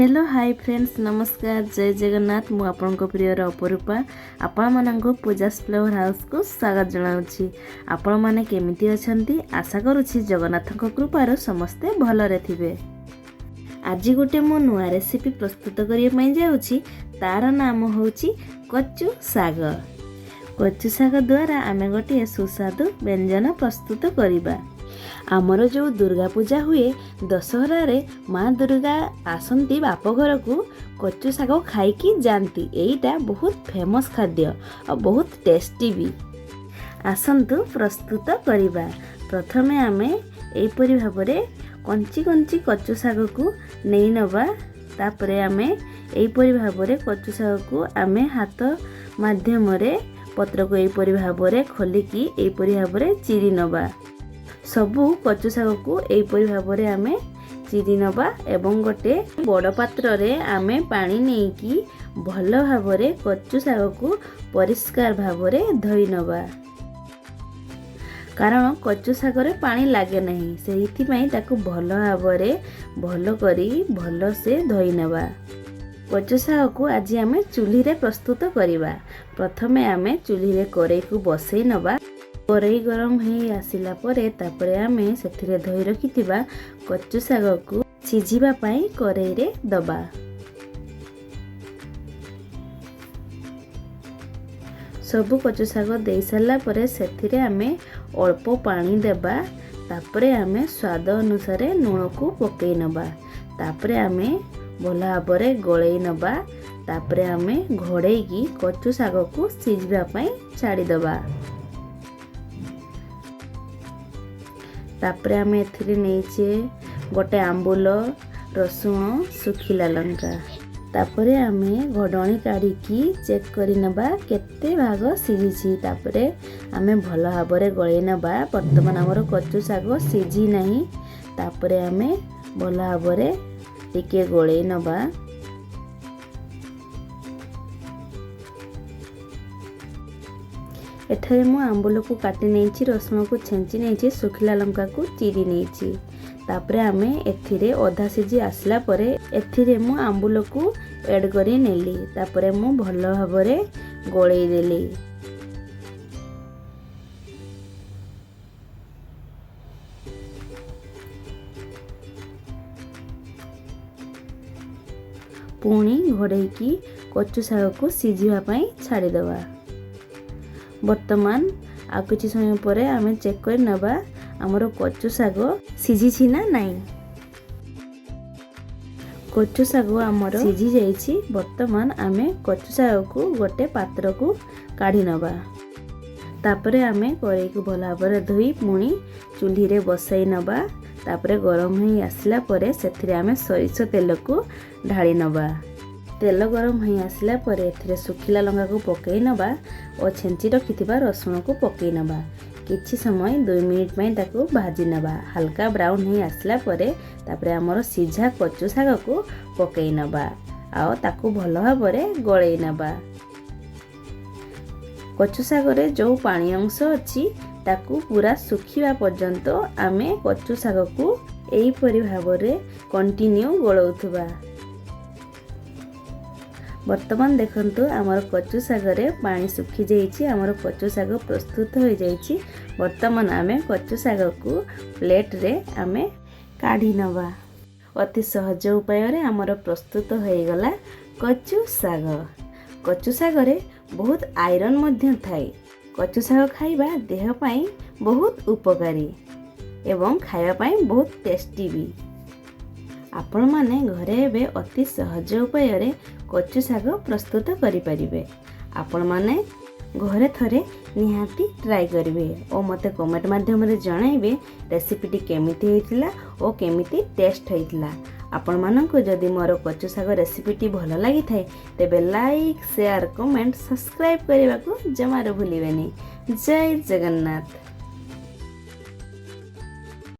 Hello hi friends नमस्कार जय जगन्नाथ मु आपनको प्रियर अपरूपा आपण माननको पूजा फ्लेवर हाउस को स्वागत जनाउछि। आपण माने केमिति अछंती आशा करूछि जगन्नाथक कृपार समस्ते भलरे थिबे। आज गोटे मो नुआ रेसिपी प्रस्तुत करिया पई जाउछि। तार नाम होछि कोचु सागा। कोचु सागा द्वारा आमे गोटे सुस्वादु व्यंजन प्रस्तुत करिबा। आमर जो दुर्गा पूजा हुए दशहरा रे माँ दुर्गा आसंती बाप घर को कोचु साग खाइकी जानती। एईटा बहुत फेमस खाद्य और बहुत टेस्टी भी। आसंतु प्रस्तुत करिबा। प्रथमे आमे एपरि भाबरे कंची कंची कोचु साग को नेई नबा। तापरे आमे एपरि भाबरे कोचु साग को आमे हाथ माध्यम रे पत्र को एपरि भाबरे खोलिकी एपरि भाबरे चिरी नबा। सबू कोचु साग को एपरि भाबरे आमे चिरी नबा एवं गोटे बड़ पात्र रे आमे पानी नेकी भल भाबरे कोचु साग को परिष्कार भाबरे धोई नबा। कारण कोचु साग रे पानी लागे नहीं सेहिथि पई ताकू भल भाबरे भल करी भल से धोई नबा। कोचु साग को आज आमे चूल्ही रे प्रस्तुत करिबा। प्रथमे आमे चूल्ही रे करेई को बसई नबा। करेई गरम हो आसिला परे तापरे आमे सेथिरे धोई रखिथिबा कोचु साग को सिझिबा पई करेई रे दबा। सबु कोचु साग देई साला परे सेथिरे आमे अल्प पानी देबा। तापरे आमे स्वाद अनुसार लूण को पकेई नबा। तापरे आमे भल भाबरे गळेई नबा। तापरे आमे घोड़ेई की कोचु साग को सिझिबा पई छाड़ी दबा। तापरे आमे एथिरे नेइचे गोटे आंबुल रसुण सुखिला लंका। तापरे आमे घोडणी काढ़ी की चेक करि नबा केते भाग सिझिछि। तापरे आमे भल भाबरे गळेई नबा। वर्तमान हमर कोचु साग सिझी नाही। तापरे आमे भल भाबरे टिके गळेई नबा। एठारे मु आंबुल को काटी नेछि, रसुण को छेंची नेछि, सुखिला लंका को चिरी नेछि। तापरे आमे एथिरे ओधा सिझी आसला परे एथिरे मु आंबुल को ऐड करी नेली। तापरे मु भल भाबरे गोळेई देली। पुणी घोड़ेई की कोचु साग को सिझिबा पई छाड़ी दबा। वर्तमान आ किछि समय परे आमे चेक कर नबा हमरो कोचु साग सिझिछि ना नाही। कोचु साग हमरो सिझी जाइछि। वर्तमान आमे कोचु साग को गोटे पात्र को काढी नबा। तापरे आमे करेई को भल भाबरे धोई पुणी चूल्ही रे बसई नबा। तापरे गरम हो आसला परे सेथिरे आमे सरिष तेल को ढाली नबा। तेल गरम हो आसला परे एथिरे सुखिला लंका को पकेई नबा और छेंची रखिथिबा रसुण को पकेई नबा। किछि समय 2 मिनिट पई ताको भाजी नबा। हल्का ब्राउन हो आसला परे तापरे हमर सिझा कोचु साग को पकेई नबा आ ताको भल भाबरे गळेई नबा। कोचु साग रे जो पानी अंश अछि ताकू पूरा सुखिबा पर्यंत आमे कोचु साग को एई परि भाबरे कंटिन्यू गळौथबा। वर्तमान देखंतु आमर कोचु साग रे पानी सुखी जाइछि। आमर कोचु साग प्रस्तुत हो जाइछि। वर्तमान आमे कोचु साग को प्लेट रे आमे काढी नबा। अति सहज उपाय रे आमर प्रस्तुत हो गला कोचु साग। कोचु साग रे बहुत आयरन मध्य थाए। कोचु साग खाइबा देह पई बहुत उपकारी एवं खाइबा पई बहुत टेस्टी भी। आपण माने घरे एबे अति सहज उपाय रे कोचु साग प्रस्तुत करि परिबे। आपण माने घरे थरे निहाती ट्राई करिवे और मते कमेंट माध्यम रे जणाइबे रेसिपीटी केमिति हेतिला और केमिति टेस्ट हेतिला। आपण माननको जदि मोर कोचु साग रेसिपीटी भल लागि थाए तेबे लाइक शेयर कमेंट सब्सक्राइब करबा को जमार भूलिबेनी। जय जगन्नाथ।